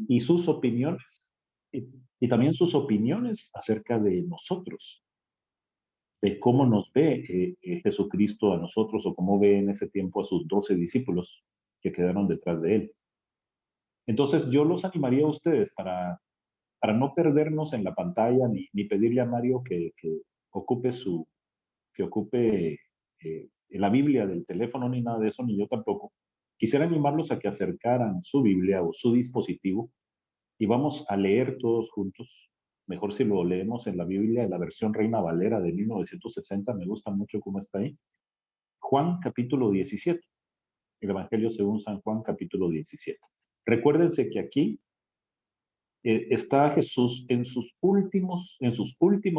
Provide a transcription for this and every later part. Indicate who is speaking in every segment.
Speaker 1: y sus opiniones, y, y también sus opiniones acerca de nosotros, de cómo nos ve Jesucristo a nosotros o cómo ve en ese tiempo a sus 12 discípulos que quedaron detrás de él. Entonces yo los animaría a ustedes para no perdernos en la pantalla ni pedirle a Mario que ocupe que ocupe la Biblia del teléfono ni nada de eso, ni yo tampoco. Quisiera animarlos a que acercaran su Biblia o su dispositivo y vamos a leer todos juntos. Mejor si lo leemos en la Biblia, en la versión Reina Valera de 1960, me gusta mucho cómo está ahí. Juan capítulo 17, el Evangelio según San Juan capítulo 17. Recuérdense que aquí está Jesús en sus últimos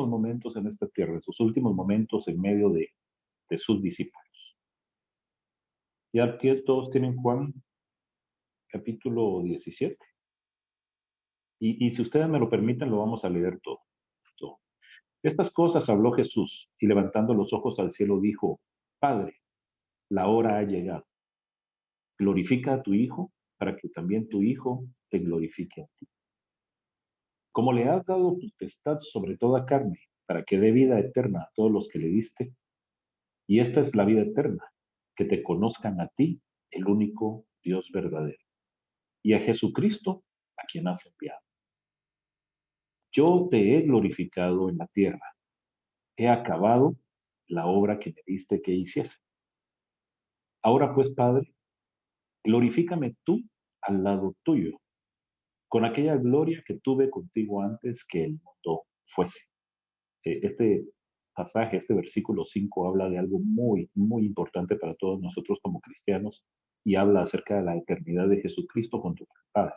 Speaker 1: momentos en esta tierra, en sus últimos momentos en medio de sus discípulos. Ya que todos tienen Juan capítulo 17. Y si ustedes me lo permiten, lo vamos a leer todo. todo. Estas cosas habló Jesús y levantando los ojos al cielo dijo, Padre, la hora ha llegado. Glorifica a tu Hijo para que también tu Hijo te glorifique a ti. Como le has dado potestad sobre toda carne para que dé vida eterna a todos los que le diste, y esta es la vida eterna, que te conozcan a ti, el único Dios verdadero, y a Jesucristo, a quien has enviado. Yo te he glorificado en la tierra, he acabado la obra que me diste que hiciese. Ahora pues, Padre, glorifícame tú al lado tuyo, con aquella gloria que tuve contigo antes que el mundo fuese. Este pasaje, este versículo 5 habla de algo muy, muy importante para todos nosotros como cristianos y habla acerca de la eternidad de Jesucristo junto con el Padre.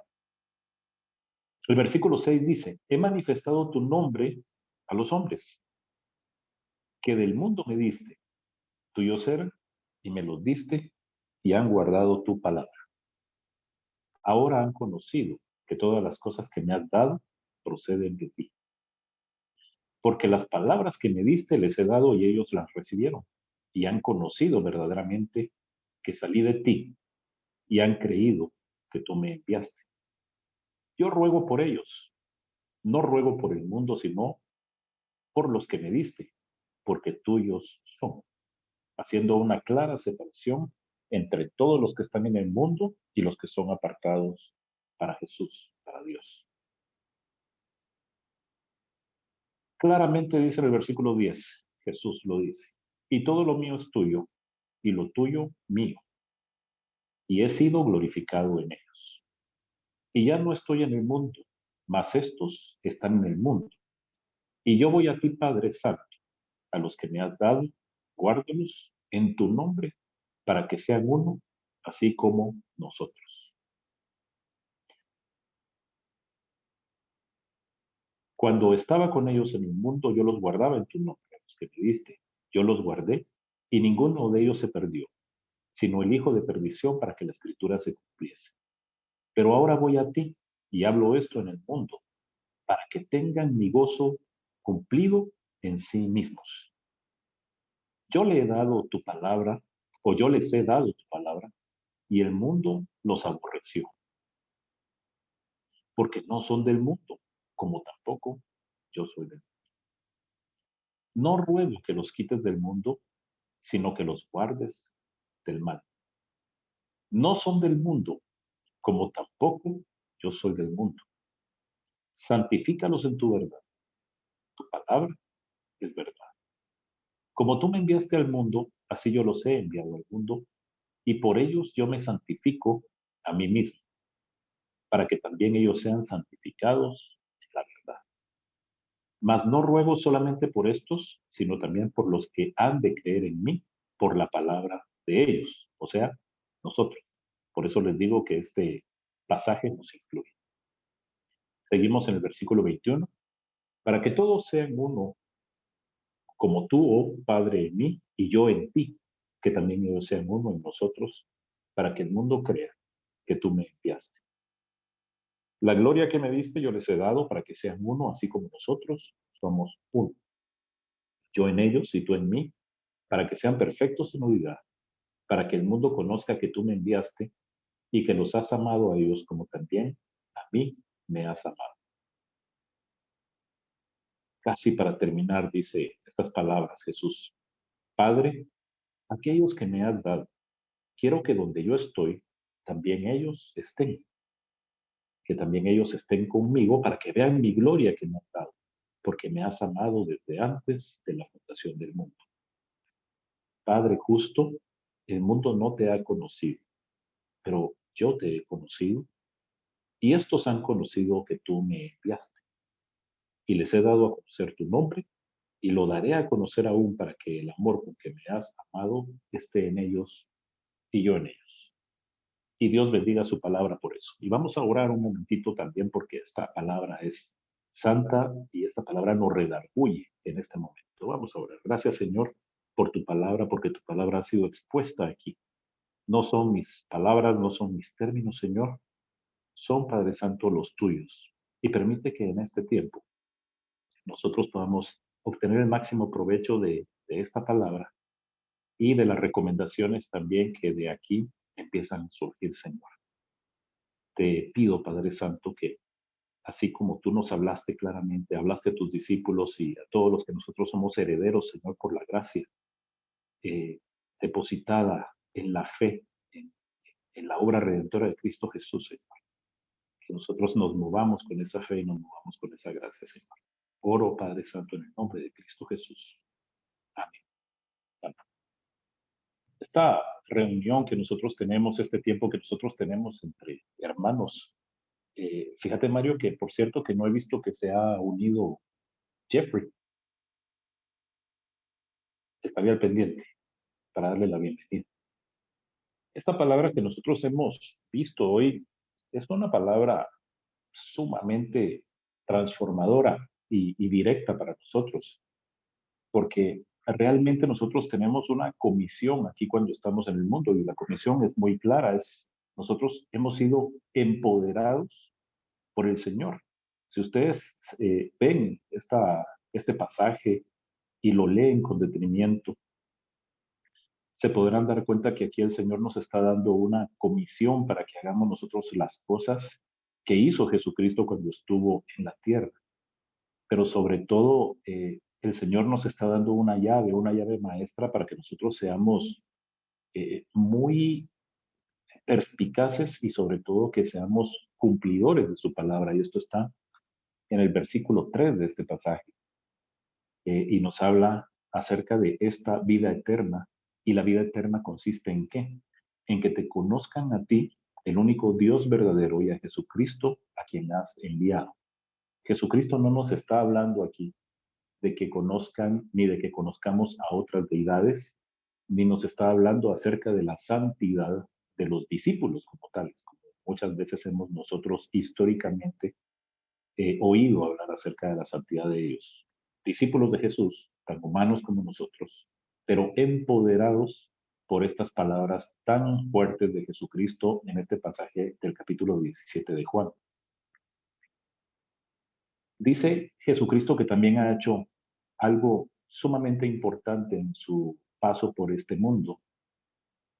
Speaker 1: El versículo 6 dice, he manifestado tu nombre a los hombres, que del mundo me diste, tuyos eran, y me los diste, y han guardado tu palabra. Ahora han conocido que todas las cosas que me has dado proceden de ti. Porque las palabras que me diste les he dado y ellos las recibieron, y han conocido verdaderamente que salí de ti, y han creído que tú me enviaste. Yo ruego por ellos, no ruego por el mundo, sino por los que me diste, porque tuyos son, haciendo una clara separación entre todos los que están en el mundo y los que son apartados para Jesús, para Dios. Claramente dice en el versículo 10, Jesús lo dice, y todo lo mío es tuyo, y lo tuyo mío, y he sido glorificado en ellos. Y ya no estoy en el mundo, mas estos están en el mundo. Y yo voy a ti, Padre Santo, a los que me has dado, guárdalos en tu nombre, para que sean uno, así como nosotros. Cuando estaba con ellos en el mundo, yo los guardaba en tu nombre, a los que me diste. Yo los guardé, y ninguno de ellos se perdió, sino el hijo de perdición para que la escritura se cumpliese. Pero ahora voy a ti, y hablo esto en el mundo, para que tengan mi gozo cumplido en sí mismos. Yo le he dado tu palabra, o yo les he dado tu palabra, y el mundo los aborreció, porque no son del mundo, como tampoco yo soy del mundo. No ruego que los quites del mundo, sino que los guardes del mal. No son del mundo, como tampoco yo soy del mundo. Santifícalos en tu verdad. Tu palabra es verdad. Como tú me enviaste al mundo, así yo los he enviado al mundo, y por ellos yo me santifico a mí mismo, para que también ellos sean santificados en la verdad. Mas no ruego solamente por estos, sino también por los que han de creer en mí por la palabra de ellos, o sea, nosotros. Por eso les digo que este pasaje nos incluye. Seguimos en el versículo 21. Para que todos sean uno, como tú, oh Padre, en mí y yo en ti, que también ellos sean uno en nosotros, para que el mundo crea que tú me enviaste. La gloria que me diste yo les he dado para que sean uno, así como nosotros somos uno. Yo en ellos y tú en mí, para que sean perfectos en unidad, para que el mundo conozca que tú me enviaste y que los has amado a ellos como también a mí me has amado. Casi para terminar, dice estas palabras Jesús: Padre, aquellos que me has dado, quiero que donde yo estoy, también ellos estén, que también ellos estén conmigo para que vean mi gloria que me has dado, porque me has amado desde antes de la fundación del mundo. Padre justo, el mundo no te ha conocido, pero yo te he conocido, y estos han conocido que tú me enviaste, y les he dado a conocer tu nombre, y lo daré a conocer aún para que el amor con que me has amado esté en ellos y yo en ellos. Y Dios bendiga su palabra por eso. Y vamos a orar un momentito también porque esta palabra es santa y esta palabra nos redarguye en este momento. Vamos a orar. Gracias, Señor, por tu palabra, porque tu palabra ha sido expuesta aquí. No son mis palabras, no son mis términos, Señor, son, Padre Santo, los tuyos. Y permite que en este tiempo nosotros podamos obtener el máximo provecho de esta palabra y de las recomendaciones también que de aquí empiezan a surgir, Señor. Te pido, Padre Santo, que así como tú nos hablaste claramente, hablaste a tus discípulos y a todos los que nosotros somos herederos, Señor, por la gracia depositada en la fe, en, en la obra redentora de Cristo Jesús, Señor. Que nosotros nos movamos con esa fe y nos movamos con esa gracia, Señor. Oro, Padre Santo, en el nombre de Cristo Jesús. Amén. Amén. Esta reunión que nosotros tenemos, este tiempo que nosotros tenemos entre hermanos, fíjate, Mario, que por cierto que no he visto que se ha unido Jeffrey. Estaría al pendiente para darle la bienvenida. Esta palabra que nosotros hemos visto hoy es una palabra sumamente transformadora y directa para nosotros, porque realmente nosotros tenemos una comisión aquí cuando estamos en el mundo y la comisión es muy clara, es nosotros hemos sido empoderados por el Señor. Si ustedes ven este pasaje y lo leen con detenimiento, se podrán dar cuenta que aquí el Señor nos está dando una comisión para que hagamos nosotros las cosas que hizo Jesucristo cuando estuvo en la tierra. Pero sobre todo, el Señor nos está dando una llave maestra para que nosotros seamos muy perspicaces y sobre todo que seamos cumplidores de su palabra. Y esto está en el versículo 3 de este pasaje. Y nos habla acerca de esta vida eterna. Y la vida eterna consiste en qué? En que te conozcan a ti, el único Dios verdadero, y a Jesucristo, a quien has enviado. Jesucristo no nos está hablando aquí de que conozcan ni de que conozcamos a otras deidades, ni nos está hablando acerca de la santidad de los discípulos como tales, como muchas veces hemos nosotros históricamente oído hablar acerca de la santidad de ellos. Discípulos de Jesús, tan humanos como nosotros, pero empoderados por estas palabras tan fuertes de Jesucristo en este pasaje del capítulo 17 de Juan. Dice Jesucristo que también ha hecho algo sumamente importante en su paso por este mundo.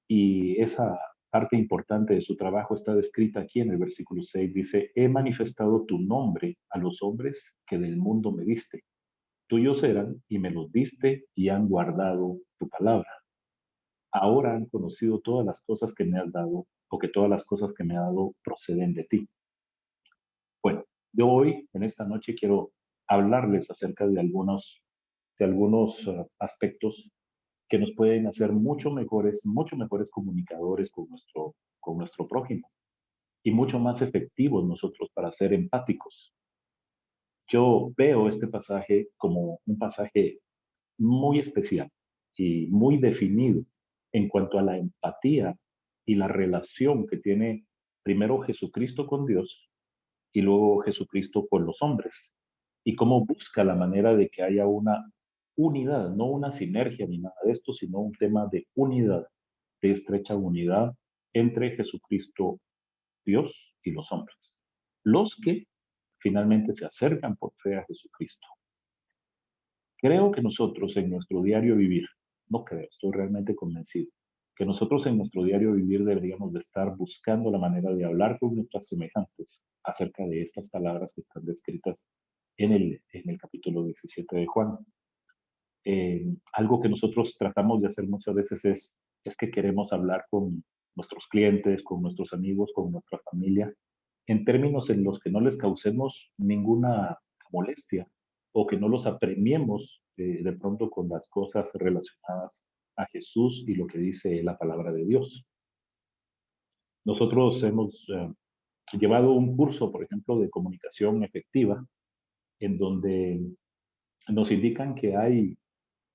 Speaker 1: Y esa parte importante de su trabajo está descrita aquí en el versículo 6. Dice, he manifestado tu nombre a los hombres que del mundo me diste. Tuyos eran y me los diste y han guardado tu palabra. Ahora han conocido todas las cosas que me has dado, porque todas las cosas que me has dado proceden de ti. Bueno, yo hoy, en esta noche, quiero hablarles acerca de algunos aspectos que nos pueden hacer mucho mejores comunicadores con nuestro prójimo y mucho más efectivos nosotros para ser empáticos. Yo veo este pasaje como un pasaje muy especial y muy definido en cuanto a la empatía y la relación que tiene primero Jesucristo con Dios y luego Jesucristo con los hombres, y cómo busca la manera de que haya una unidad, no una sinergia ni nada de esto, sino un tema de unidad, de estrecha unidad entre Jesucristo, Dios y los hombres, los que finalmente se acercan por fe a Jesucristo. Creo que nosotros en nuestro diario vivir, no creo, estoy realmente convencido, que nosotros en nuestro diario vivir deberíamos de estar buscando la manera de hablar con nuestras semejantes acerca de estas palabras que están descritas en el capítulo 17 de Juan. Algo que nosotros tratamos de hacer muchas veces es que queremos hablar con nuestros clientes, con nuestros amigos, con nuestra familia, en términos en los que no les causemos ninguna molestia o que no los apremiemos de pronto con las cosas relacionadas a Jesús y lo que dice la palabra de Dios. Nosotros hemos llevado un curso, por ejemplo, de comunicación efectiva, en donde nos indican que hay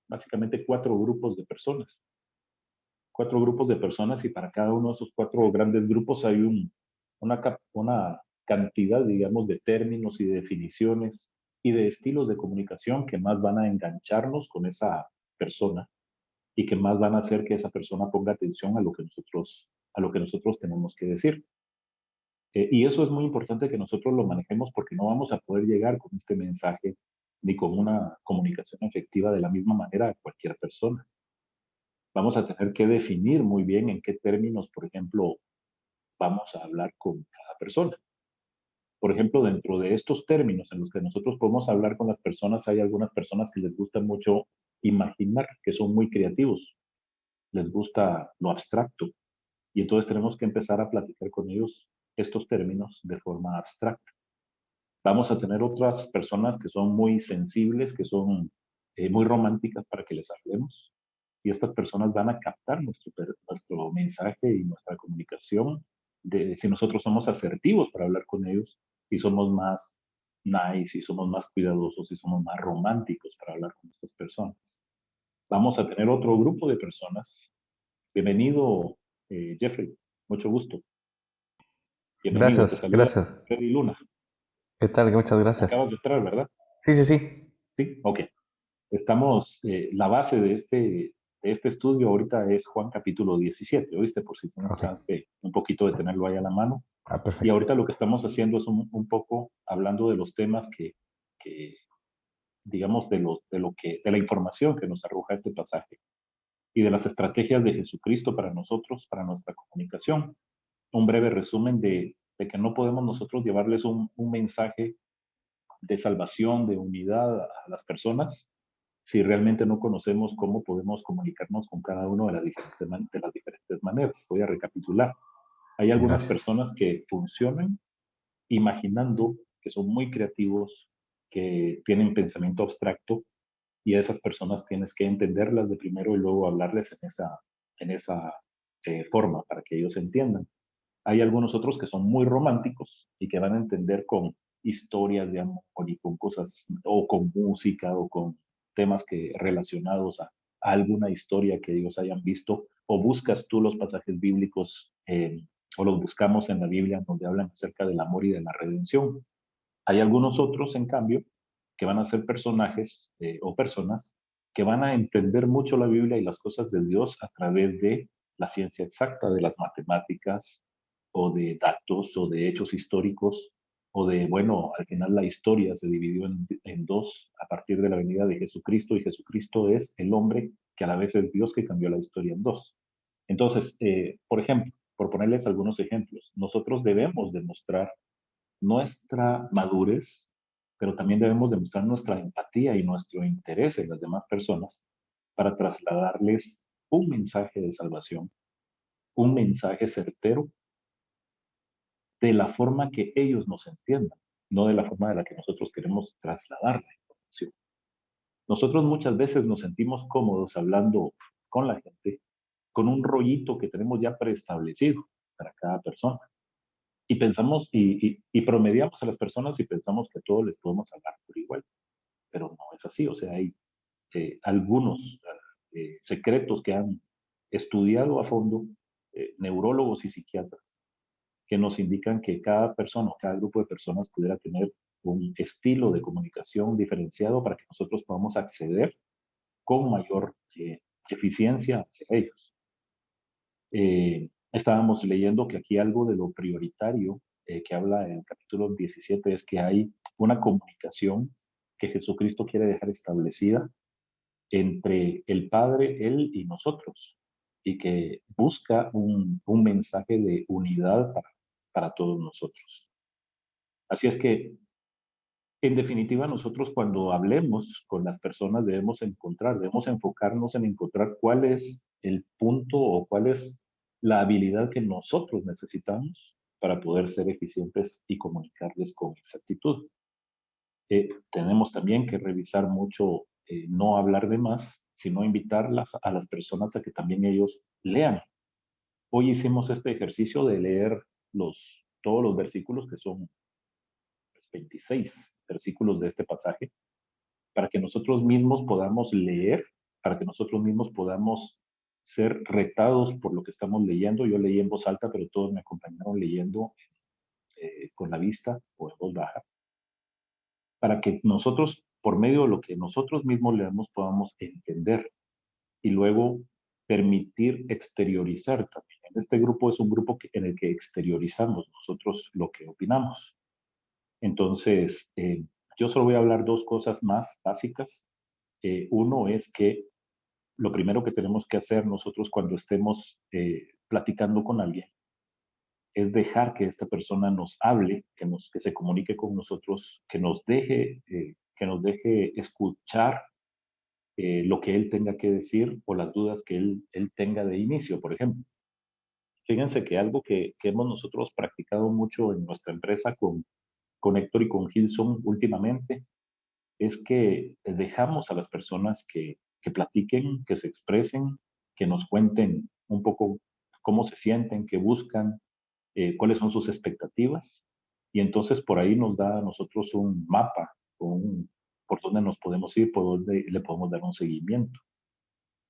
Speaker 1: básicamente cuatro grupos de personas y para cada uno de esos cuatro grandes grupos hay una cantidad, digamos, de términos y de definiciones y de estilos de comunicación que más van a engancharnos con esa persona y que más van a hacer que esa persona ponga atención a lo que nosotros tenemos que decir. Y eso es muy importante que nosotros lo manejemos porque no vamos a poder llegar con este mensaje ni con una comunicación efectiva de la misma manera a cualquier persona. Vamos a tener que definir muy bien en qué términos, por ejemplo, vamos a hablar con cada persona. Por ejemplo, dentro de estos términos en los que nosotros podemos hablar con las personas, hay algunas personas que les gusta mucho imaginar, que son muy creativos, les gusta lo abstracto, y entonces tenemos que empezar a platicar con ellos estos términos de forma abstracta. Vamos a tener otras personas que son muy sensibles, que son muy románticas para que les hablemos. Y estas personas van a captar nuestro mensaje y nuestra comunicación de si nosotros somos asertivos para hablar con ellos y somos más nice y somos más cuidadosos y somos más románticos para hablar con estas personas. Vamos a tener otro grupo de personas. Bienvenido, Jeffrey. Mucho gusto. Bienvenido. Te
Speaker 2: Gracias,
Speaker 1: saluda
Speaker 2: gracias.
Speaker 1: Freddy Luna.
Speaker 2: ¿Qué tal? Muchas gracias.
Speaker 1: Acabas de entrar, ¿verdad?
Speaker 2: Sí, sí, sí.
Speaker 1: Sí, ok. La base de este estudio ahorita es Juan capítulo 17, ¿oíste? Por si tienes
Speaker 2: Ok.
Speaker 1: chance un poquito de tenerlo ahí a la mano.
Speaker 2: Ah,
Speaker 1: Y
Speaker 2: perfecto.
Speaker 1: ahorita lo que estamos haciendo es un poco hablando de los temas que digamos, de la información que nos arroja este pasaje y de las estrategias de Jesucristo para nosotros, para nuestra comunicación. Un breve resumen de que no podemos nosotros llevarles un mensaje de salvación, de unidad a las personas si realmente no conocemos cómo podemos comunicarnos con cada uno de las diferentes maneras. Voy a recapitular. Hay algunas
Speaker 2: Gracias.
Speaker 1: personas que funcionan imaginando, que son muy creativos, que tienen pensamiento abstracto y a esas personas tienes que entenderlas de primero y luego hablarles en esa forma para que ellos entiendan. Hay algunos otros que son muy románticos y que van a entender con historias de amor y con cosas, o con música, o con temas relacionados a alguna historia que ellos hayan visto, o buscas tú los pasajes bíblicos, o los buscamos en la Biblia donde hablan acerca del amor y de la redención. Hay algunos otros, en cambio, que van a ser personajes o personas que van a entender mucho la Biblia y las cosas de Dios a través de la ciencia exacta, de las matemáticas o de datos o de hechos históricos o de, bueno, al final la historia se dividió en dos a partir de la venida de Jesucristo y Jesucristo es el hombre que a la vez es Dios que cambió la historia en dos. Entonces, por ejemplo, por ponerles algunos ejemplos, nosotros debemos demostrar nuestra madurez, pero también debemos demostrar nuestra empatía y nuestro interés en las demás personas para trasladarles un mensaje de salvación, un mensaje certero de la forma que ellos nos entiendan, no de la forma de la que nosotros queremos trasladar la información. Nosotros muchas veces nos sentimos cómodos hablando con la gente con un rollito que tenemos ya preestablecido para cada persona. Y pensamos y promediamos a las personas y pensamos que a todos les podemos hablar por igual, pero no es así. O sea, hay algunos secretos que han estudiado a fondo neurólogos y psiquiatras que nos indican que cada persona o cada grupo de personas pudiera tener un estilo de comunicación diferenciado para que nosotros podamos acceder con mayor eficiencia hacia ellos. Estábamos leyendo que aquí algo de lo prioritario que habla en el capítulo 17 es que hay una comunicación que Jesucristo quiere dejar establecida entre el Padre, Él y nosotros. y que busca un mensaje de unidad para todos nosotros. Así es que, en definitiva, nosotros cuando hablemos con las personas debemos enfocarnos en encontrar cuál es el punto o cuál es la habilidad que nosotros necesitamos para poder ser eficientes y comunicarles con exactitud. Tenemos también que revisar mucho, no hablar de más, sino invitarlas a las personas a que también ellos lean. Hoy hicimos este ejercicio de leer todos los versículos, que son 26 versículos de este pasaje, para que nosotros mismos podamos leer, para que nosotros mismos podamos ser retados por lo que estamos leyendo. Yo leí en voz alta, pero todos me acompañaron leyendo con la vista o en voz baja, para que nosotros, por medio de lo que nosotros mismos leemos, podamos entender y luego permitir exteriorizar también. Este grupo es un grupo en el que exteriorizamos nosotros lo que opinamos. Entonces, yo solo voy a hablar dos cosas más básicas. Uno es que lo primero que tenemos que hacer nosotros cuando estemos platicando con alguien es dejar que esta persona nos hable, que se comunique con nosotros, que nos deje escuchar lo que él tenga que decir o las dudas que él tenga de inicio, por ejemplo. Fíjense que algo que hemos nosotros practicado mucho en nuestra empresa con Héctor y con Gilson últimamente es que dejamos a las personas que platiquen, que se expresen, que nos cuenten un poco cómo se sienten, qué buscan, cuáles son sus expectativas. Y entonces por ahí nos da a nosotros un mapa, por dónde nos podemos ir, por dónde le podemos dar un seguimiento.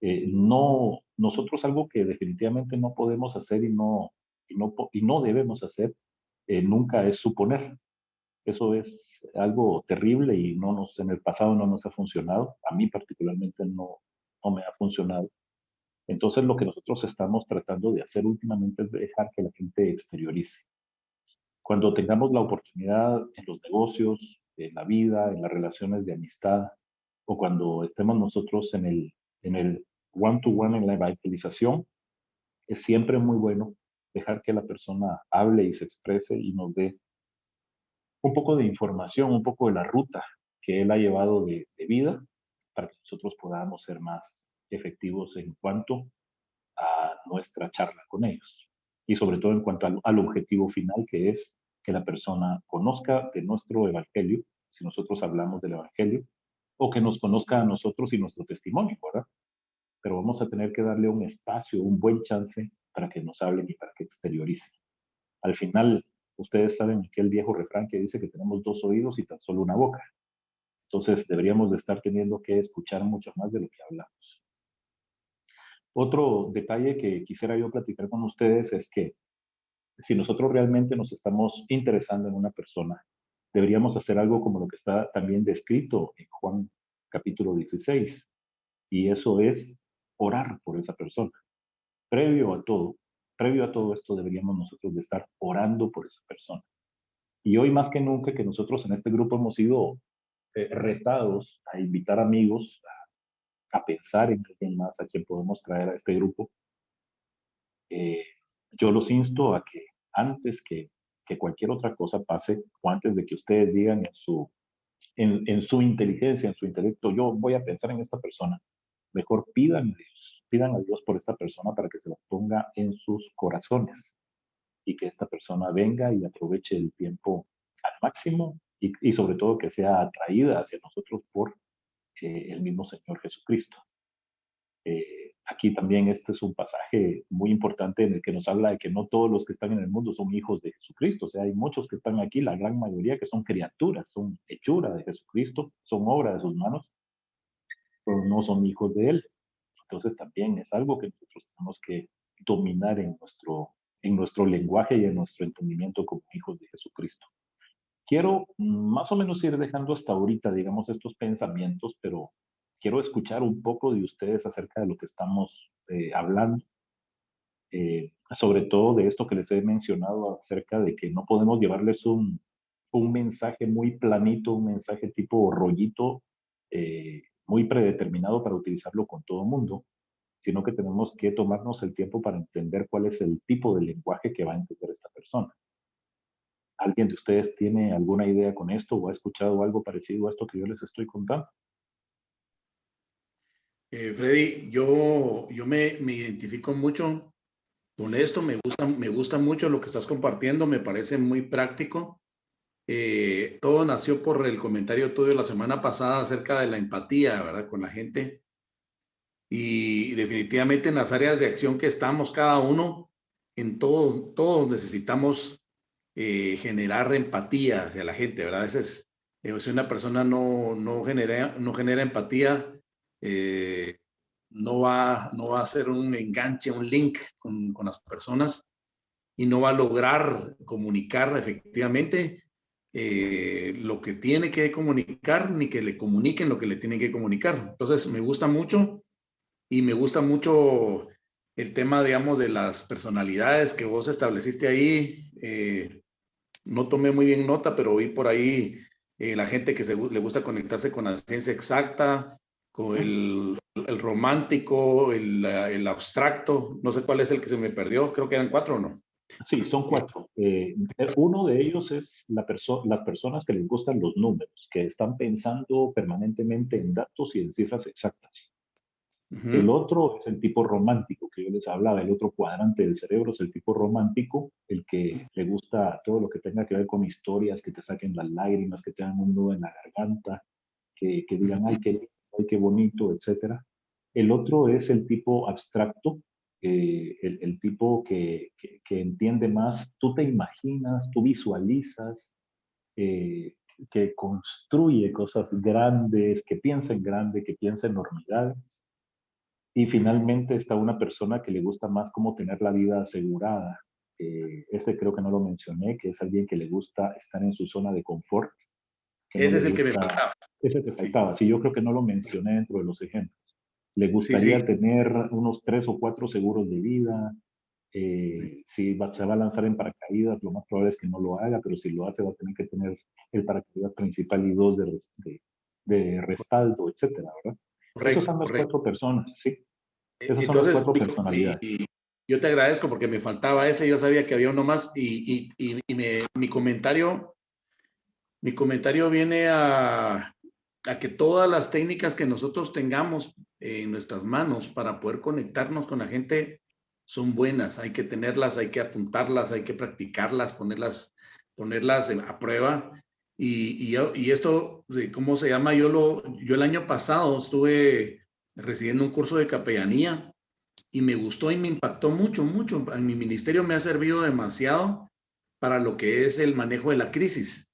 Speaker 1: No, nosotros algo que definitivamente no podemos hacer y no debemos hacer nunca es suponer. Eso es algo terrible y en el pasado no nos ha funcionado. A mí particularmente no me ha funcionado. Entonces lo que nosotros estamos tratando de hacer últimamente es dejar que la gente exteriorice. Cuando tengamos la oportunidad en los negocios, en la vida, en las relaciones de amistad, o cuando estemos nosotros en el one-to-one, en la evangelización, es siempre muy bueno dejar que la persona hable y se exprese y nos dé un poco de información, un poco de la ruta que él ha llevado de vida para que nosotros podamos ser más efectivos en cuanto a nuestra charla con ellos. Y sobre todo en cuanto al objetivo final, que es que la persona conozca de nuestro evangelio, si nosotros hablamos del evangelio, o que nos conozca a nosotros y nuestro testimonio, ¿verdad? Pero vamos a tener que darle un espacio, un buen chance para que nos hablen y para que exterioricen. Al final, ustedes saben aquel viejo refrán que dice que tenemos dos oídos y tan solo una boca. Entonces, deberíamos de estar teniendo que escuchar mucho más de lo que hablamos. Otro detalle que quisiera yo platicar con ustedes es que si nosotros realmente nos estamos interesando en una persona, deberíamos hacer algo como lo que está también descrito en Juan capítulo 16, y eso es orar por esa persona. Previo a todo, previo a todo esto deberíamos nosotros de estar orando por esa persona. Y hoy más que nunca que nosotros en este grupo hemos sido retados a invitar amigos a pensar en alguien más a quien podemos traer a este grupo, eh, yo los insto a que antes que cualquier otra cosa pase, o antes de que ustedes digan en su inteligencia, en su intelecto, yo voy a pensar en esta persona, mejor pidan a Dios por esta persona para que se la ponga en sus corazones y que esta persona venga y aproveche el tiempo al máximo y sobre todo que sea atraída hacia nosotros por el mismo Señor Jesucristo. Aquí también este es un pasaje muy importante en el que nos habla de que no todos los que están en el mundo son hijos de Jesucristo. O sea, hay muchos que están aquí, la gran mayoría que son criaturas, son hechura de Jesucristo, son obra de sus manos, pero no son hijos de Él. Entonces también es algo que nosotros tenemos que dominar en nuestro lenguaje y en nuestro entendimiento como hijos de Jesucristo. Quiero más o menos ir dejando hasta ahorita, digamos, estos pensamientos, pero quiero escuchar un poco de ustedes acerca de lo que estamos hablando, sobre todo de esto que les he mencionado acerca de que no podemos llevarles un mensaje muy planito, un mensaje tipo rollito, muy predeterminado para utilizarlo con todo el mundo, sino que tenemos que tomarnos el tiempo para entender cuál es el tipo de lenguaje que va a entender esta persona. ¿Alguien de ustedes tiene alguna idea con esto o ha escuchado algo parecido a esto que yo les estoy contando?
Speaker 3: Freddy, yo me identifico mucho con esto, me gusta mucho lo que estás compartiendo, me parece muy práctico. Todo nació por el comentario tuyo la semana pasada acerca de la empatía, ¿verdad? Con la gente. Y definitivamente en las áreas de acción que estamos cada uno, en todos necesitamos generar empatía hacia la gente, ¿verdad? Si una persona no genera empatía, no va a hacer un enganche, un link con las personas y no va a lograr comunicar efectivamente lo que tiene que comunicar, ni que le comuniquen lo que le tienen que comunicar. Entonces, me gusta mucho el tema, digamos, de las personalidades que vos estableciste ahí. No tomé muy bien nota, pero vi por ahí la gente que le gusta conectarse con la ciencia exacta, con el romántico, el abstracto. No sé cuál es el que se me perdió. Creo que eran 4 o no.
Speaker 1: Sí, son 4. Uno de ellos es las personas que les gustan los números, que están pensando permanentemente en datos y en cifras exactas. El otro es el tipo romántico que yo les hablaba, el otro cuadrante del cerebro es el tipo romántico, el que le gusta todo lo que tenga que ver con historias, que te saquen las lágrimas, que te hagan un nudo en la garganta, que digan, ay, qué lindo, ay, qué bonito, etcétera. El otro es el tipo abstracto, el tipo que entiende más, tú te imaginas, tú visualizas, que construye cosas grandes, que piensa en grande, que piensa en enormidades. Y finalmente está una persona que le gusta más como tener la vida asegurada. Ese creo que no lo mencioné, que es alguien que le gusta estar en su zona de confort. Que no
Speaker 3: Ese es
Speaker 1: le
Speaker 3: el que me
Speaker 1: gusta,
Speaker 3: faltaba.
Speaker 1: ese te faltaba. Sí, yo creo que no lo mencioné dentro de los ejemplos. Le
Speaker 3: Sí, sí.
Speaker 1: gustaría tener unos 3 o 4 seguros de vida. Si se va a lanzar en paracaídas, lo más probable es que no lo haga, pero si lo hace va a tener que tener el paracaídas principal y 2 de respaldo, etcétera, ¿verdad? Esas
Speaker 3: Correcto,
Speaker 1: son las
Speaker 3: correcto.
Speaker 1: 4 personas, sí. Esas son las
Speaker 3: Entonces,
Speaker 1: 4 personalidades.
Speaker 3: yo te agradezco porque me faltaba ese, yo sabía que había uno más mi comentario viene a que todas las técnicas que nosotros tengamos en nuestras manos para poder conectarnos con la gente son buenas. Hay que tenerlas, hay que apuntarlas, hay que practicarlas, ponerlas a prueba. Y esto, ¿cómo se llama? Yo el año pasado estuve recibiendo un curso de capellanía y me gustó y me impactó mucho, mucho. En mi ministerio me ha servido demasiado para lo que es el manejo de la crisis.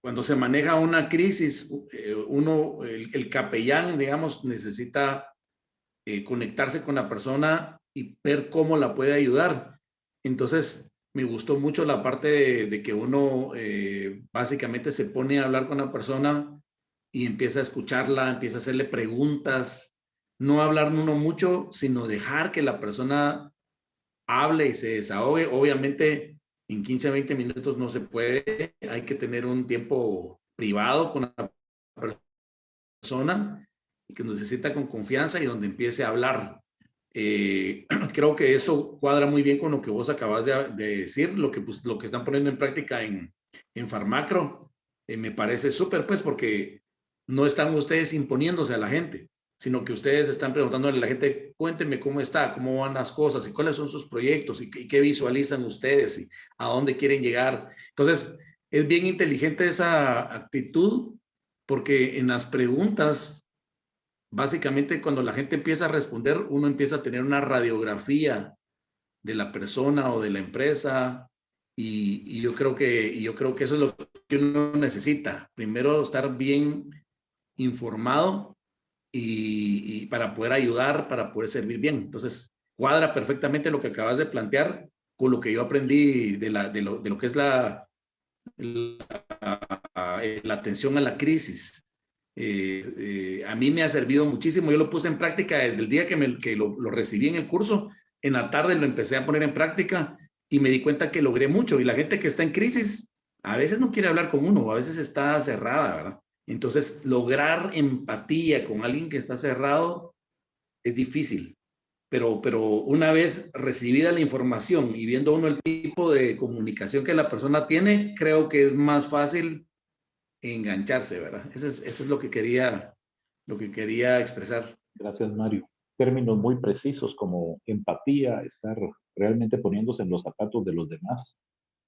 Speaker 3: Cuando se maneja una crisis, el capellán, digamos, necesita conectarse con la persona y ver cómo la puede ayudar. Entonces, me gustó mucho la parte de que uno básicamente se pone a hablar con la persona y empieza a escucharla, empieza a hacerle preguntas, no hablar uno mucho, sino dejar que la persona hable y se desahogue. Obviamente, en 15 a 20 minutos no se puede, hay que tener un tiempo privado con la persona y que nos necesita con confianza y donde empiece a hablar. Creo que eso cuadra muy bien con lo que vos acabas de decir, lo que están poniendo en práctica en Farmacro. Me parece súper, pues, porque no están ustedes imponiéndose a la gente, sino que ustedes están preguntándole a la gente, cuéntenme cómo está, cómo van las cosas y cuáles son sus proyectos y qué visualizan ustedes y a dónde quieren llegar. Entonces, es bien inteligente esa actitud porque en las preguntas, básicamente cuando la gente empieza a responder, uno empieza a tener una radiografía de la persona o de la empresa y yo creo que eso es lo que uno necesita. Primero, estar bien informado y para poder ayudar, para poder servir bien. Entonces, cuadra perfectamente lo que acabas de plantear con lo que yo aprendí de lo que es la atención a la crisis. A mí me ha servido muchísimo. Yo lo puse en práctica desde el día que lo recibí en el curso. En la tarde lo empecé a poner en práctica y me di cuenta que logré mucho. Y la gente que está en crisis a veces no quiere hablar con uno, a veces está cerrada, ¿verdad? Entonces, lograr empatía con alguien que está cerrado es difícil. Pero una vez recibida la información y viendo uno el tipo de comunicación que la persona tiene, creo que es más fácil engancharse, ¿verdad? Eso es lo que quería expresar.
Speaker 1: Gracias, Mario. Términos muy precisos como empatía, estar realmente poniéndose en los zapatos de los demás.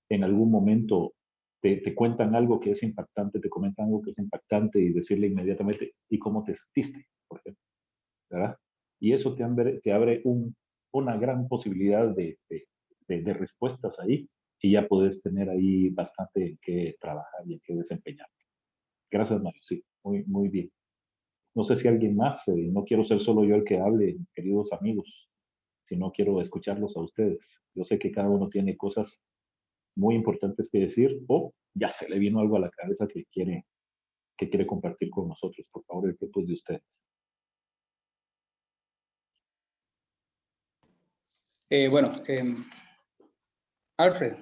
Speaker 1: En algún momento te cuentan algo que es impactante, te comentan algo que es impactante y decirle inmediatamente, ¿y cómo te sentiste? Por ejemplo, ¿verdad? Y eso te abre una gran posibilidad de respuestas ahí y ya puedes tener ahí bastante en qué trabajar y en qué desempeñar. Gracias, Mario. Sí, muy, muy bien. No sé si alguien más, no quiero ser solo yo el que hable, mis queridos amigos, sino quiero escucharlos a ustedes. Yo sé que cada uno tiene cosas muy importantes que decir o ya se le vino algo a la cabeza que quiere compartir con nosotros. Por favor, el tiempo es de ustedes.
Speaker 4: Bueno, Alfred,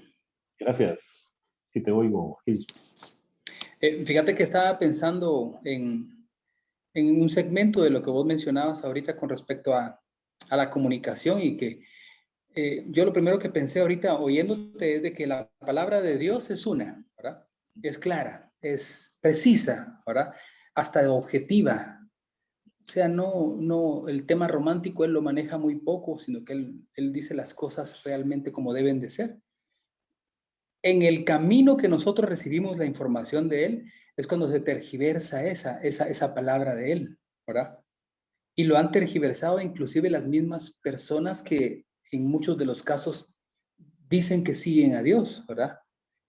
Speaker 1: Gracias. Si te oigo, Gil.
Speaker 4: fíjate que estaba pensando en un segmento de lo que vos mencionabas ahorita con respecto a la comunicación y que yo lo primero que pensé ahorita oyéndote es de que la palabra de Dios es una, ¿verdad? Es clara, es precisa, ¿verdad? Hasta objetiva. O sea, no, el tema romántico él lo maneja muy poco, sino que él dice las cosas realmente como deben de ser. En el camino que nosotros recibimos la información de él, es cuando se tergiversa esa palabra de él, ¿verdad? Y lo han tergiversado inclusive las mismas personas que en muchos de los casos dicen que siguen a Dios, ¿verdad?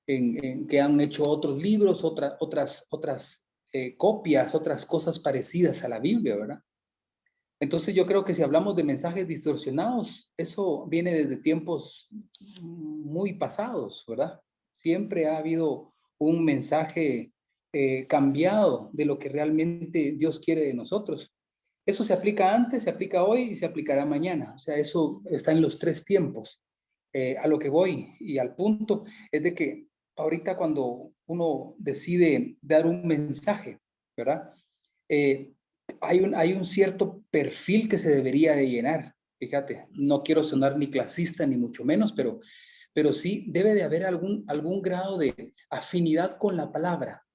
Speaker 4: Que han hecho otros libros, otras copias, otras cosas parecidas a la Biblia, ¿verdad? Entonces yo creo que si hablamos de mensajes distorsionados, eso viene desde tiempos muy pasados, ¿verdad? Siempre ha habido un mensaje cambiado de lo que realmente Dios quiere de nosotros. Eso se aplica antes, se aplica hoy y se aplicará mañana. O sea, eso está en los tres tiempos. A lo que voy y al punto es de que ahorita cuando uno decide dar un mensaje, ¿verdad? Eh, hay un cierto perfil que se debería de llenar. Fíjate, no quiero sonar ni clasista ni mucho menos, pero sí debe de haber algún grado de afinidad con la palabra,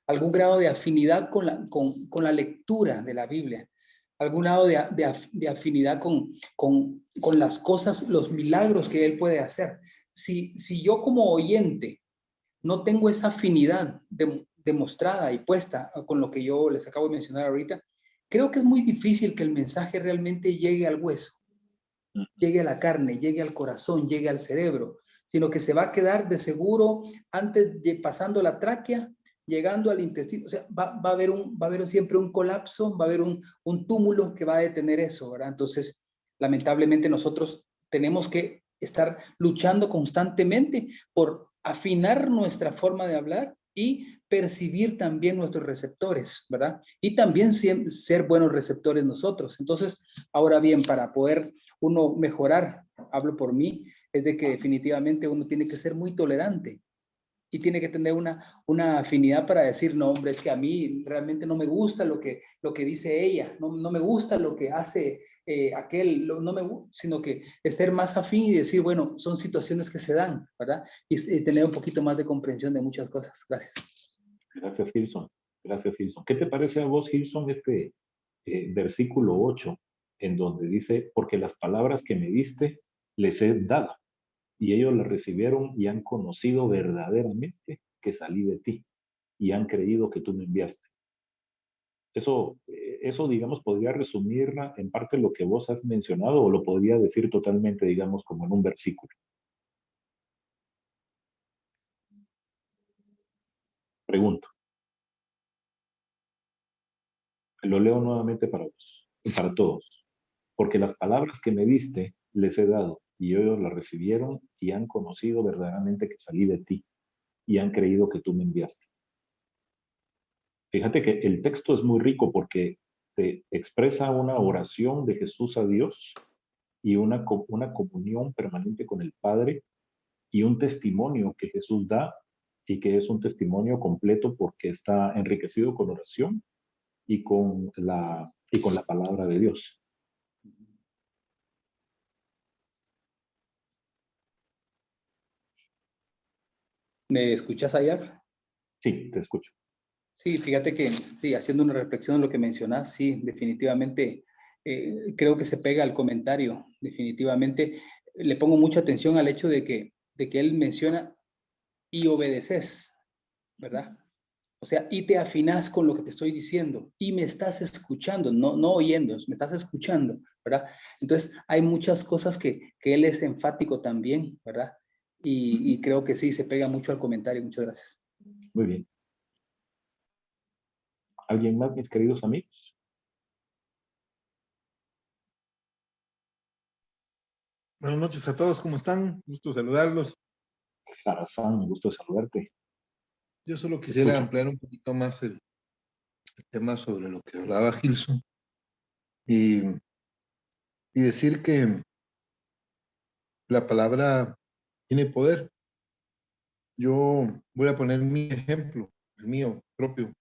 Speaker 4: algún grado de afinidad con la lectura de la Biblia, algún grado de afinidad con las cosas, los milagros que Él puede hacer. Si yo como oyente no tengo esa afinidad demostrada y puesta con lo que yo les acabo de mencionar ahorita, creo que es muy difícil que el mensaje realmente llegue al hueso, llegue a la carne, llegue al corazón, llegue al cerebro, sino que se va a quedar de seguro antes de pasando la tráquea, llegando al intestino. O sea, va a haber siempre un colapso, va a haber un túmulo que va a detener eso, ¿verdad? Entonces, lamentablemente nosotros tenemos que estar luchando constantemente por afinar nuestra forma de hablar y percibir también nuestros receptores, ¿verdad? Y también ser buenos receptores nosotros. Entonces, ahora bien, para poder uno mejorar, hablo por mí, es de que definitivamente uno tiene que ser muy tolerante y tiene que tener una afinidad para decir, no, hombre, es que a mí realmente no me gusta lo que dice ella, no me gusta lo que hace aquel, no me, sino que ser más afín y decir, bueno, son situaciones que se dan, ¿verdad? Y tener un poquito más de comprensión de muchas cosas. Gracias.
Speaker 1: Gracias, Gilson. Gracias, Gilson. ¿Qué te parece a vos, Gilson, este versículo 8, en donde dice, porque las palabras que me diste les he dado, y ellos las recibieron y han conocido verdaderamente que salí de ti, y han creído que tú me enviaste? Eso, digamos, podría resumirla en parte lo que vos has mencionado, o lo podría decir totalmente, digamos, como en un versículo. Pregunto. Lo leo nuevamente para vos y para todos. Porque las palabras que me diste les he dado, y ellos las recibieron y han conocido verdaderamente que salí de ti, y han creído que tú me enviaste. Fíjate que el texto es muy rico porque te expresa una oración de Jesús a Dios y una comunión permanente con el Padre, y un testimonio que Jesús da, y que es un testimonio completo porque está enriquecido con oración y con la palabra de Dios.
Speaker 4: ¿Me escuchas, Ayaf?
Speaker 1: Sí, te escucho.
Speaker 4: Sí, fíjate que, sí, haciendo una reflexión en lo que mencionas, sí, definitivamente creo que se pega al comentario, definitivamente. Le pongo mucha atención al hecho de que él menciona y obedeces, ¿verdad? O sea, y te afinás con lo que te estoy diciendo y me estás escuchando, no oyendo, me estás escuchando, ¿verdad? Entonces, hay muchas cosas que él es enfático también, ¿verdad? Y creo que sí, se pega mucho al comentario. Muchas gracias.
Speaker 1: Muy bien. ¿Alguien más, mis queridos amigos?
Speaker 5: Buenas noches a todos, ¿cómo están? Gusto saludarlos.
Speaker 1: Jarazán, un gusto saludarte.
Speaker 5: Yo solo
Speaker 1: Te
Speaker 5: quisiera
Speaker 1: escucho.
Speaker 5: ampliar un poquito más el tema sobre lo que hablaba Gilson y, y decir que la palabra tiene poder. Yo voy a poner mi ejemplo, el mío propio.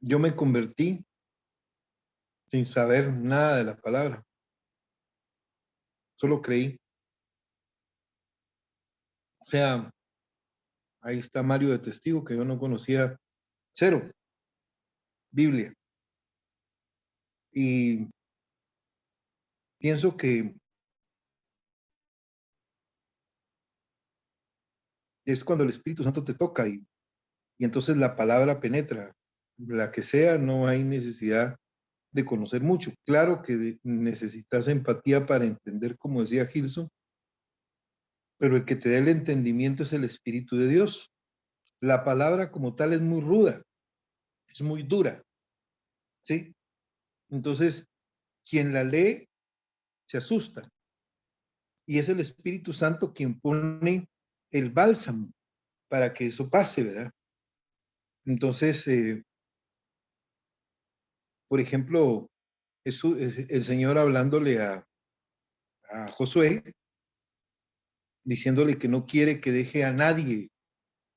Speaker 5: Yo me convertí sin saber nada de la palabra, solo creí. O sea, ahí está Mario de testigo que yo no conocía cero, Biblia. Y pienso que es cuando el Espíritu Santo te toca y entonces la palabra penetra. La que sea, no hay necesidad de conocer mucho. Claro que necesitas empatía para entender, como decía Gilson, pero el que te dé el entendimiento es el Espíritu de Dios. La palabra como tal es muy ruda, es muy dura, ¿sí? Entonces, quien la lee se asusta y es el Espíritu Santo quien pone el bálsamo para que eso pase, ¿verdad? Entonces, por ejemplo, es el Señor hablándole a Josué, diciéndole que no quiere que deje a nadie,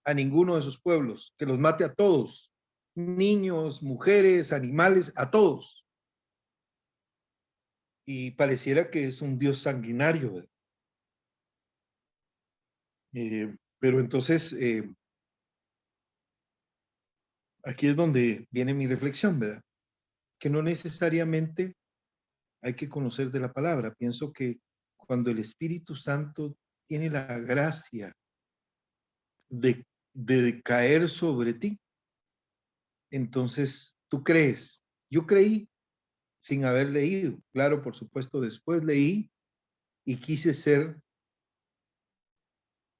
Speaker 5: a ninguno de sus pueblos, que los mate a todos, niños, mujeres, animales, a todos. Y pareciera que es un Dios sanguinario. Pero entonces, aquí es donde viene mi reflexión, ¿verdad? Que no necesariamente hay que conocer de la palabra. Pienso que cuando el Espíritu Santo tiene la gracia de caer sobre ti, entonces tú crees. Yo creí sin haber leído. Claro, por supuesto, después leí y quise ser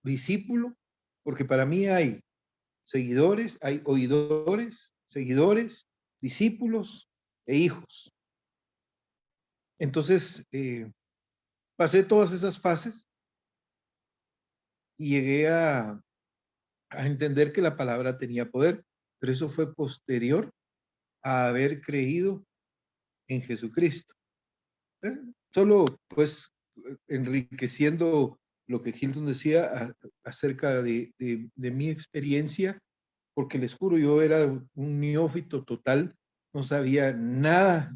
Speaker 5: discípulo, porque para mí hay seguidores, hay oidores, seguidores, discípulos e hijos. Entonces, pasé todas esas fases y llegué a entender que la palabra tenía poder, pero eso fue posterior a haber creído en Jesucristo. Solo pues enriqueciendo lo que Hilton decía acerca de mi experiencia, porque les juro, yo era un neófito total, no sabía nada,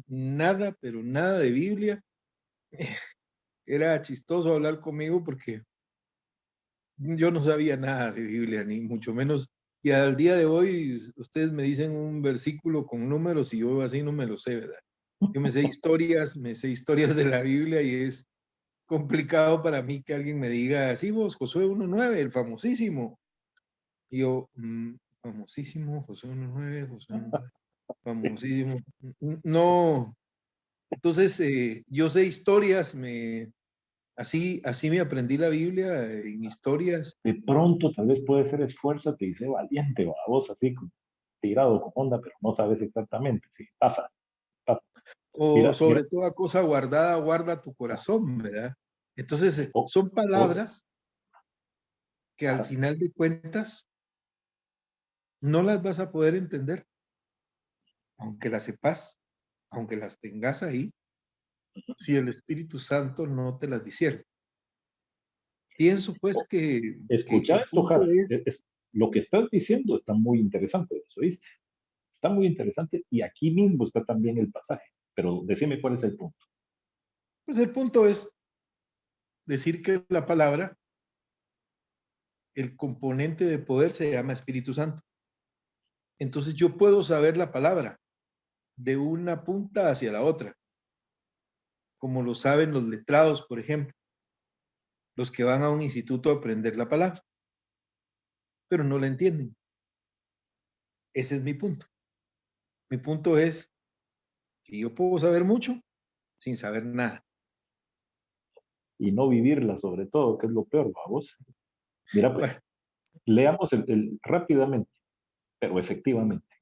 Speaker 5: pero nada de Biblia. Era chistoso hablar conmigo porque yo no sabía nada de Biblia, ni mucho menos. Y al día de hoy, ustedes me dicen un versículo con números y yo así no me lo sé, ¿verdad? Yo me sé historias de la Biblia y es complicado para mí que alguien me diga, sí, vos, Josué 1.9, el famosísimo. Y yo, famosísimo, Josué 1.9, Josué 1.9, famosísimo. No, entonces yo sé historias, así me aprendí la Biblia en historias.
Speaker 1: De pronto, tal vez puede ser esfuérzate y sé valiente, va, vos así tirado con onda, pero no sabes exactamente. Sí, pasa, pasa.
Speaker 5: O
Speaker 1: Mira,
Speaker 5: sobre
Speaker 1: mira,
Speaker 5: toda cosa guardada, guarda tu corazón, ¿verdad? Entonces,
Speaker 1: o,
Speaker 5: son
Speaker 1: o,
Speaker 5: palabras que al
Speaker 1: ajá,
Speaker 5: final de cuentas no las vas a poder entender, aunque las sepas, aunque las tengas ahí, si el Espíritu Santo no te las dijera. Pienso pues
Speaker 1: o-
Speaker 5: que
Speaker 1: escucha
Speaker 5: el
Speaker 1: esto,
Speaker 5: punto
Speaker 1: Jara.
Speaker 5: es,
Speaker 1: Lo que estás diciendo está muy interesante, ¿eso oíste? Está muy interesante y aquí mismo está también el pasaje. Pero decime cuál es el punto.
Speaker 5: pues el punto es decir que la palabra el componente de poder se llama Espíritu Santo. Entonces yo puedo saber la palabra de una punta hacia la otra, como lo saben los letrados, por ejemplo, los que van a un instituto a aprender la palabra, pero no la entienden. Ese es mi punto. Mi punto es que yo puedo saber mucho sin saber nada.
Speaker 1: Y no vivirla, sobre todo, que es lo peor, vamos. Mira, pues,
Speaker 5: Bueno,
Speaker 1: leamos rápidamente, pero efectivamente,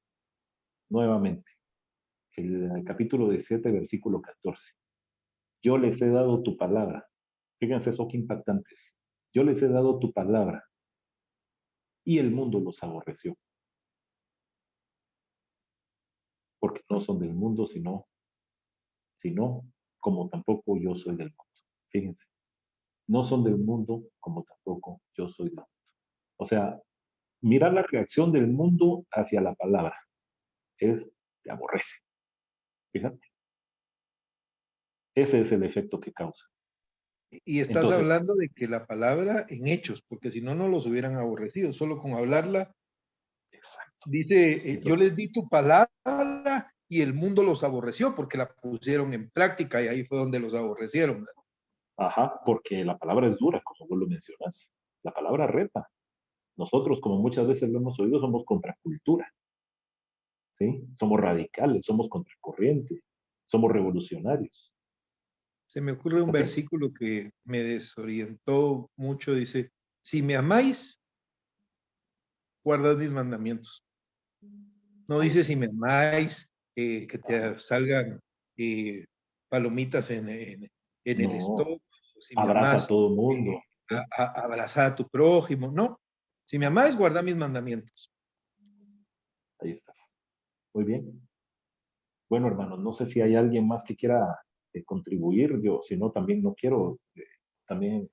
Speaker 1: nuevamente, el capítulo 17, versículo 14. Yo les he dado tu palabra. Fíjense eso, qué impactantes. Yo les he dado tu palabra y el mundo los aborreció. Porque no son del mundo, sino como tampoco yo soy del mundo. Fíjense, no son del mundo como tampoco yo soy del mundo. O sea, mirar la reacción del mundo hacia la palabra te aborrece. Fíjate. Ese es el efecto que causa.
Speaker 5: y estás
Speaker 1: Entonces,
Speaker 5: hablando de que la palabra en hechos, porque si no, no los hubieran aborrecido, solo con hablarla.
Speaker 1: exacto.
Speaker 5: Dice, yo
Speaker 1: Entonces,
Speaker 5: les di tu palabra y el mundo los aborreció porque la pusieron en práctica y ahí fue donde los aborrecieron.
Speaker 1: ajá, porque la palabra es dura, como vos lo mencionas. La palabra reta. Nosotros, como muchas veces lo hemos oído, somos contracultura. ¿Sí? Somos radicales, somos contracorriente, somos revolucionarios.
Speaker 5: Se me ocurre un
Speaker 1: ¿Ok?
Speaker 5: versículo que me desorientó mucho. Dice, si me amáis, guardad mis mandamientos. No dice si me amáis, que te salgan palomitas en el
Speaker 1: No,
Speaker 5: estómago, si me
Speaker 1: abraza a
Speaker 5: amás,
Speaker 1: todo mundo. ¿Sí?
Speaker 5: abrazar a tu prójimo. No, si me amáis, guardad mis mandamientos.
Speaker 1: Ahí estás. Muy bien. Bueno, hermanos, no sé si hay alguien más que quiera contribuir. Yo, si no, también no quiero también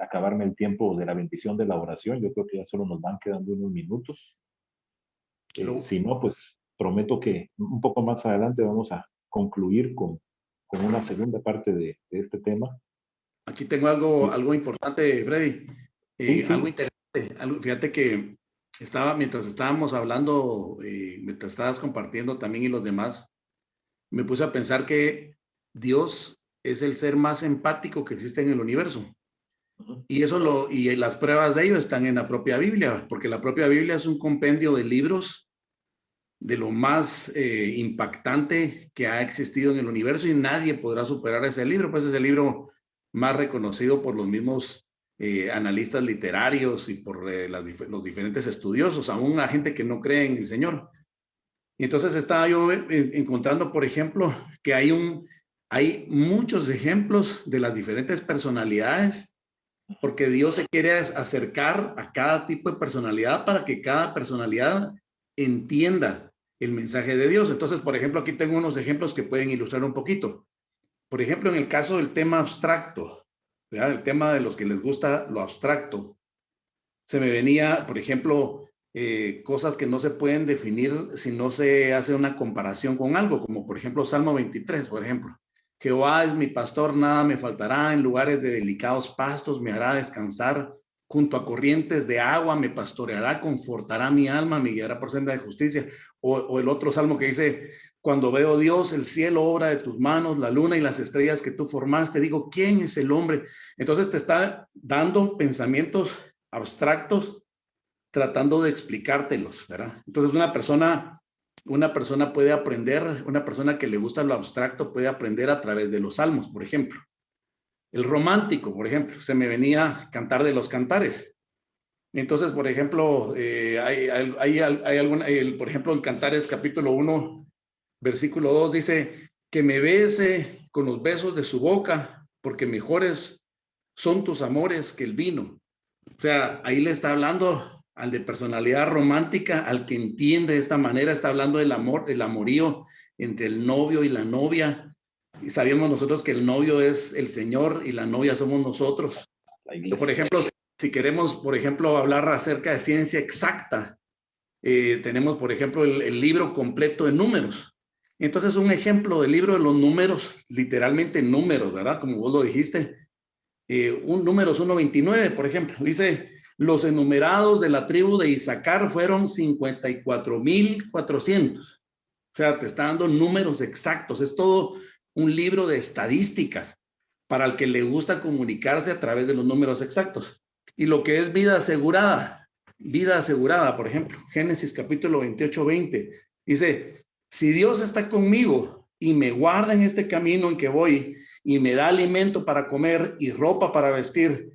Speaker 1: acabarme el tiempo de la bendición de la oración. Yo creo que ya solo nos van quedando unos minutos. Si no, pues prometo que un poco más adelante vamos a concluir con una segunda parte de este tema.
Speaker 3: Aquí tengo algo importante, Freddy.
Speaker 1: Sí,
Speaker 3: Algo
Speaker 1: sí.
Speaker 3: interesante. Fíjate que mientras estábamos hablando, mientras estabas compartiendo también y los demás, me puse a pensar que Dios es el ser más empático que existe en el universo. Y y las pruebas de ello están en la propia Biblia, porque la propia Biblia es un compendio de libros de lo más impactante que ha existido en el universo y nadie podrá superar ese libro, pues es el libro más reconocido por los mismos analistas literarios y por los diferentes estudiosos, aún la gente que no cree en el Señor. Y entonces estaba yo encontrando, por ejemplo, que hay muchos ejemplos de las diferentes personalidades, porque Dios se quiere acercar a cada tipo de personalidad para que cada personalidad entienda el mensaje de Dios. Entonces, por ejemplo, aquí tengo unos ejemplos que pueden ilustrar un poquito. Por ejemplo, en el caso del tema abstracto, ¿verdad? El tema de los que les gusta lo abstracto, se me venía, por ejemplo, cosas que no se pueden definir si no se hace una comparación con algo, como por ejemplo Salmo 23, por ejemplo. Jehová es mi pastor, nada me faltará, en lugares de delicados pastos me hará descansar, junto a corrientes de agua me pastoreará, confortará mi alma, me guiará por senda de justicia. O el otro salmo que dice, cuando veo Dios, el cielo, obra de tus manos, la luna y las estrellas que tú formaste, digo, ¿quién es el hombre? Entonces te está dando pensamientos abstractos tratando de explicártelos, ¿verdad? Entonces una persona puede aprender, una persona que le gusta lo abstracto puede aprender a través de los salmos, por ejemplo. El romántico, por ejemplo, se me venía Cantar de los Cantares. Entonces, por ejemplo, por ejemplo, en Cantares capítulo 1, versículo 2 dice, que me bese con los besos de su boca, porque mejores son tus amores que el vino. O sea, ahí le está hablando al de personalidad romántica, al que entiende de esta manera, está hablando del amor, el amorío entre el novio y la novia. Y sabíamos nosotros que el novio es el Señor y la novia somos nosotros.
Speaker 1: La iglesia.
Speaker 3: Por ejemplo, si queremos, por ejemplo, hablar acerca de ciencia exacta, tenemos, por ejemplo, el libro completo de números. Entonces, un ejemplo del libro de los números, literalmente números, ¿verdad? Como vos lo dijiste. Un números 1.29, por ejemplo, dice, Los enumerados de la tribu de Isaacar fueron 54,400. O sea, te está dando números exactos. Es todo un libro de estadísticas para el que le gusta comunicarse a través de los números exactos. Y lo que es vida asegurada, por ejemplo, Génesis capítulo 28, 20, dice, si Dios está conmigo y me guarda en este camino en que voy y me da alimento para comer y ropa para vestir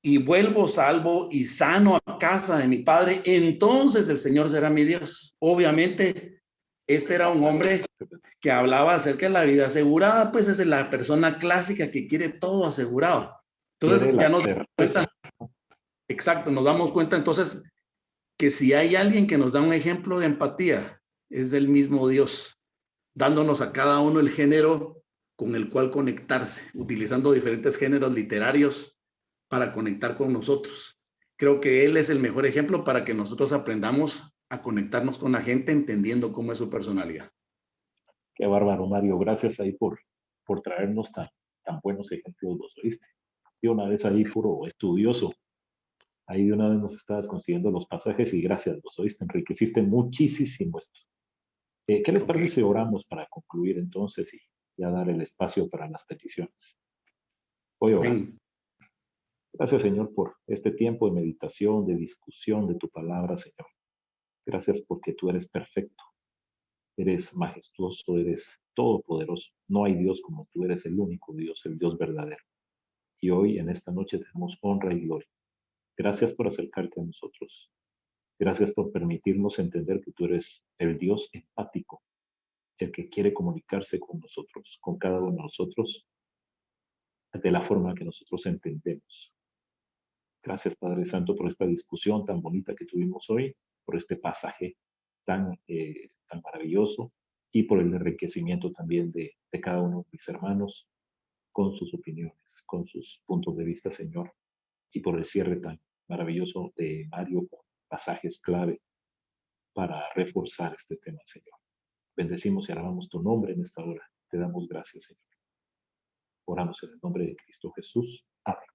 Speaker 3: y vuelvo salvo y sano a casa de mi padre, entonces el Señor será mi Dios. Obviamente, este era un hombre que hablaba acerca de la vida asegurada, pues es la persona clásica que quiere todo asegurado. Entonces ya nos damos cuenta, exacto, nos damos cuenta entonces que si hay alguien que nos da un ejemplo de empatía, es del mismo Dios, dándonos a cada uno el género con el cual conectarse, utilizando diferentes géneros literarios para conectar con nosotros. Creo que Él es el mejor ejemplo para que nosotros aprendamos a conectarnos con la gente entendiendo cómo es su personalidad.
Speaker 1: Qué bárbaro, Mario. Gracias ahí por traernos tan buenos ejemplos, ¿los oíste? Yo una vez ahí puro estudioso, ahí de una vez nos estabas consiguiendo los pasajes y gracias, los oíste, enriqueciste muchísimo esto. ¿Qué les parece si oramos para concluir entonces y ya dar el espacio para las peticiones? Voy a orar. Gracias, Señor, por este tiempo de meditación, de discusión de tu palabra, Señor. Gracias porque tú eres perfecto, eres majestuoso, eres todopoderoso. No hay Dios como tú, eres el único Dios, el Dios verdadero. Y hoy, en esta noche, tenemos honra y gloria. Gracias por acercarte a nosotros. Gracias por permitirnos entender que tú eres el Dios empático, el que quiere comunicarse con nosotros, con cada uno de nosotros, de la forma que nosotros entendemos. Gracias, Padre Santo, por esta discusión tan bonita que tuvimos hoy, por este pasaje tan maravilloso y por el enriquecimiento también de cada uno de mis hermanos con sus opiniones, con sus puntos de vista, Señor, y por el cierre tan maravilloso de Mario con pasajes clave para reforzar este tema, Señor. Bendecimos y alabamos tu nombre en esta hora. Te damos gracias, Señor. Oramos en el nombre de Cristo Jesús. Amén.